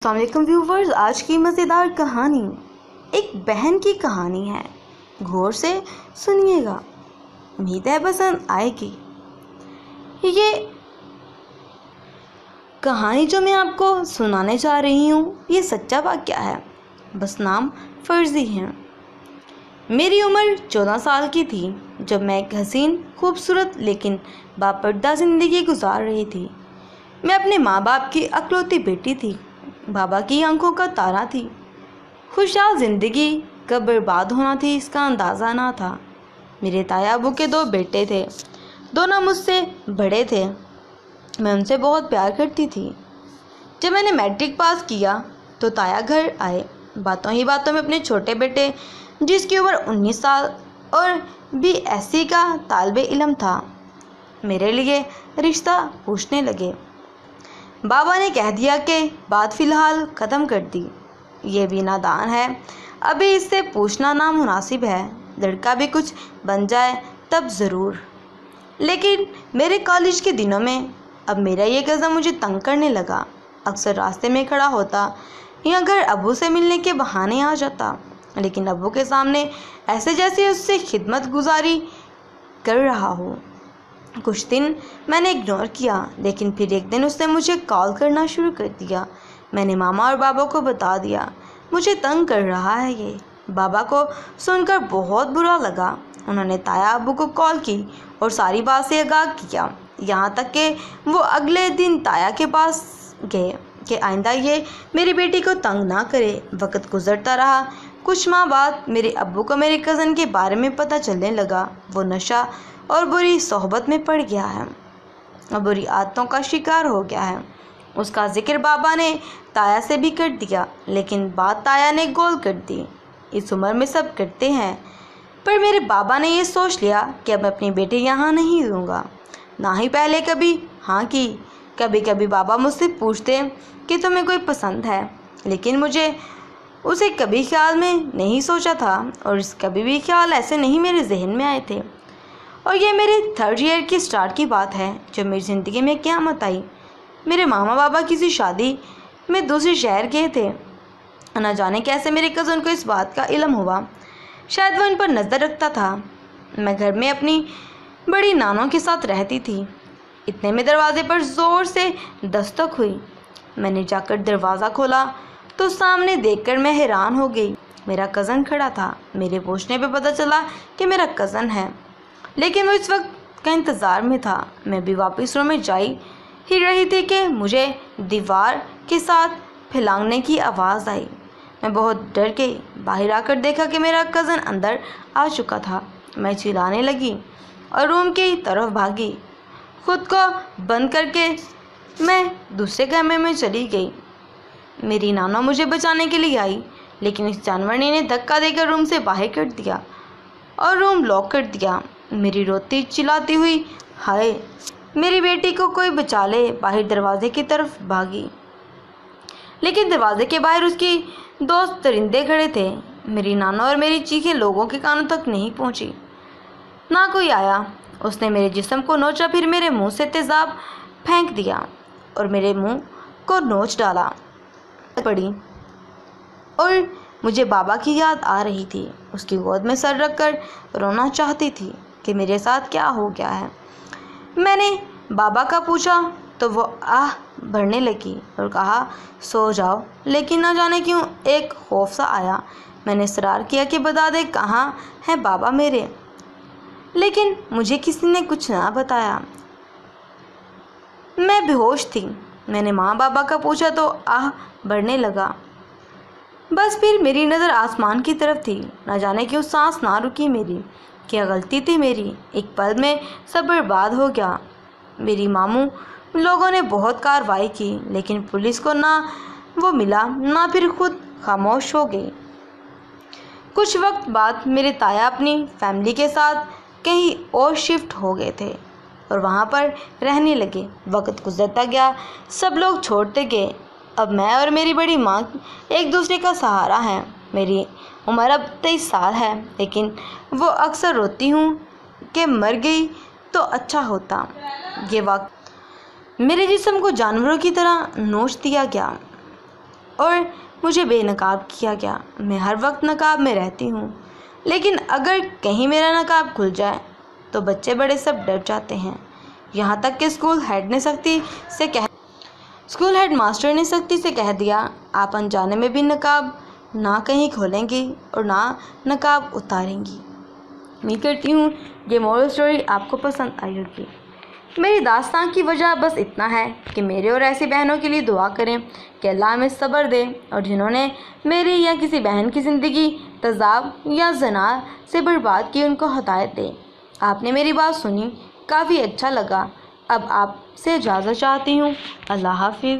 السلام علیکم ویورز، آج کی مزیدار کہانی ایک بہن کی کہانی ہے۔ غور سے سنیے گا، امید ہے پسند آئے گی۔ یہ کہانی جو میں آپ کو سنانے جا رہی ہوں یہ سچا واقعہ ہے، بس نام فرضی ہے۔ میری عمر 14 سال کی تھی جب میں ایک حسین، خوبصورت لیکن باپردہ زندگی گزار رہی تھی۔ میں اپنے ماں باپ کی اکلوتی بیٹی تھی، بابا کی آنکھوں کا تارا تھی۔ خوشحال زندگی کب برباد ہونا تھی اس کا اندازہ نہ تھا۔ میرے تایا ابو کے 2 بیٹے تھے، دونوں مجھ سے بڑے تھے۔ میں ان سے بہت پیار کرتی تھی۔ جب میں نے میٹرک پاس کیا تو تایا گھر آئے، باتوں ہی باتوں میں اپنے چھوٹے بیٹے جس کی عمر 19 سال اور بی ایس سی کا طالب علم تھا، میرے لیے رشتہ پوچھنے لگے۔ بابا نے کہہ دیا کہ بات فی الحال ختم کر دی، یہ بھی نادان ہے، ابھی اس سے پوچھنا نامناسب ہے، لڑکا بھی کچھ بن جائے تب ضرور۔ لیکن میرے کالج کے دنوں میں اب میرا یہ کزن مجھے تنگ کرنے لگا۔ اکثر راستے میں کھڑا ہوتا یا گھر ابو سے ملنے کے بہانے آ جاتا، لیکن ابو کے سامنے ایسے جیسے اس سے خدمت گزاری کر رہا ہو۔ کچھ دن میں نے اگنور کیا، لیکن پھر ایک دن اس نے مجھے کال کرنا شروع کر دیا۔ میں نے ماما اور بابا کو بتا دیا، مجھے تنگ کر رہا ہے یہ۔ بابا کو سن کر بہت برا لگا۔ انہوں نے تایا ابو کو کال کی اور ساری بات سے آگاہ کیا، یہاں تک کہ وہ اگلے دن تایا کے پاس گئے کہ آئندہ یہ میری بیٹی کو تنگ نہ کرے۔ وقت گزرتا رہا۔ کچھ ماہ بعد میرے ابو کو میرے کزن کے بارے میں پتہ چلنے لگا۔ وہ نشہ اور بری صحبت میں پڑ گیا ہے اور بری عادتوں کا شکار ہو گیا ہے۔ اس کا ذکر بابا نے تایا سے بھی کر دیا، لیکن بات تایا نے گول کر دی۔ اس عمر میں سب کرتے ہیں، پر میرے بابا نے یہ سوچ لیا کہ اب اپنی بیٹی یہاں نہیں دوں گا، نہ ہی پہلے کبھی ہاں کی۔ کبھی کبھی بابا مجھ سے پوچھتے کہ تمہیں کوئی پسند ہے، لیکن مجھے اسے کبھی خیال میں نہیں سوچا تھا، اور اس کبھی بھی خیال ایسے نہیں میرے ذہن میں آئے تھے۔ اور یہ میرے 3rd ایئر کی سٹارٹ کی بات ہے جب میری زندگی میں قیامت آئی۔ میرے ماما بابا کسی شادی میں دوسرے شہر گئے تھے، نہ جانے کیسے میرے کزن کو اس بات کا علم ہوا۔ شاید وہ ان پر نظر رکھتا تھا۔ میں گھر میں اپنی بڑی نانوں کے ساتھ رہتی تھی۔ اتنے میں دروازے پر زور سے دستک ہوئی۔ میں نے جا کر دروازہ کھولا تو سامنے دیکھ کر میں حیران ہو گئی۔ میرا کزن کھڑا تھا۔ میرے پوچھنے پہ پتہ چلا کہ میرا کزن ہے، لیکن وہ اس وقت کا انتظار میں تھا۔ میں بھی واپس روم میں جائی ہی رہی تھی کہ مجھے دیوار کے ساتھ پھلانگنے کی آواز آئی۔ میں بہت ڈر گئی۔ باہر آ کر دیکھا کہ میرا کزن اندر آ چکا تھا۔ میں چلانے لگی اور روم کی طرف بھاگی۔ خود کو بند کر کے میں دوسرے کمرے میں چلی گئی۔ میری نانا مجھے بچانے کے لیے آئی، لیکن اس جانورنی نے دھکا دے کر روم سے باہر کر دیا اور روم لاک کر دیا۔ میری روتی چلاتی ہوئی ہائے میری بیٹی کو کوئی بچا لے باہر دروازے کی طرف بھاگی، لیکن دروازے کے باہر اس کی دوست درندے کھڑے تھے۔ میری نانا اور میری چیخیں لوگوں کے کانوں تک نہیں پہنچی۔ نہ کوئی آیا۔ اس نے میرے جسم کو نوچا، پھر میرے منہ سے تیزاب پھینک دیا اور میرے منہ کو نوچ ڈالا پڑی، اور مجھے بابا کی یاد آ رہی تھی۔ اس کی گود میں سر رکھ کر رونا چاہتی تھی کہ میرے ساتھ کیا ہو گیا ہے۔ میں نے بابا کا پوچھا تو وہ آہ بھرنے لگی اور کہا سو جاؤ، لیکن نہ جانے کیوں ایک خوف سا آیا۔ میں نے اصرار کیا کہ بتا دے کہاں ہیں بابا میرے، لیکن مجھے کسی نے کچھ نہ بتایا۔ میں بے ہوش تھی۔ میں نے ماں بابا کا پوچھا تو آہ بھرنے لگا۔ بس پھر میری نظر آسمان کی طرف تھی۔ نہ جانے کیوں سانس نہ رکی میری۔ کیا غلطی تھی میری؟ ایک پل میں سب برباد ہو گیا۔ میری ماموں لوگوں نے بہت کارروائی کی، لیکن پولیس کو نہ وہ ملا نہ پھر خود خاموش ہو گئی۔ کچھ وقت بعد میرے تایا اپنی فیملی کے ساتھ کہیں اور شفٹ ہو گئے تھے اور وہاں پر رہنے لگے۔ وقت گزرتا گیا، سب لوگ چھوڑتے گئے۔ اب میں اور میری بڑی ماں ایک دوسرے کا سہارا ہیں۔ میری عمر اب 23 سال ہے، لیکن وہ اکثر روتی ہوں کہ مر گئی تو اچھا ہوتا۔ یہ وقت میرے جسم کو جانوروں کی طرح نوچ دیا گیا اور مجھے بے نقاب کیا گیا۔ میں ہر وقت نقاب میں رہتی ہوں، لیکن اگر کہیں میرا نقاب کھل جائے تو بچے بڑے سب ڈر جاتے ہیں، یہاں تک کہ اسکول ہیڈ ماسٹر نے سختی سے کہہ دیا، آپ انجانے میں بھی نقاب نہ کہیں کھولیں گی اور نہ نقاب اتاریں گی۔ امید کرتی ہوں یہ مورل اسٹوری آپ کو پسند آئی ہوگی۔ میری داستان کی وجہ بس اتنا ہے کہ میرے اور ایسی بہنوں کے لیے دعا کریں کہ اللہ ہمیں صبر دے، اور جنہوں نے میری یا کسی بہن کی زندگی تیزاب یا زنا سے برباد کی ان کو ہدایت دے۔ آپ نے میری بات سنی، کافی اچھا لگا۔ اب آپ سے اجازت چاہتی ہوں۔ اللہ حافظ۔